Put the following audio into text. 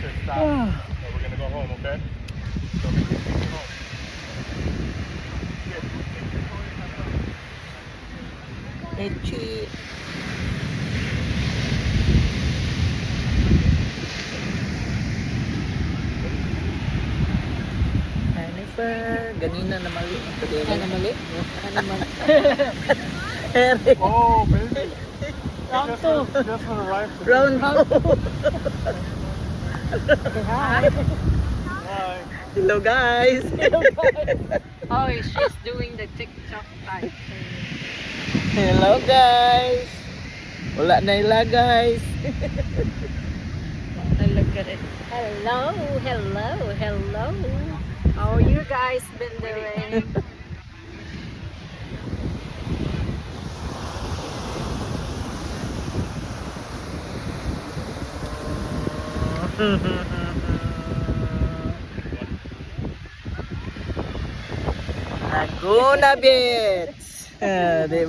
to stop. So we're gonna go home, okay? So make sure you get home. Echi. Jennifer, ganina na mali. Ano mali? Ano mali? Eric, Oh, baby. Round Just two. just when arrived. round 2. Hi. Bye. Hello guys. Oh, she's doing the TikTok type. Hello guys. Wala na ila guys. I look at it. Hello, hello, hello. How you guys been doing? Laguna Beach. Di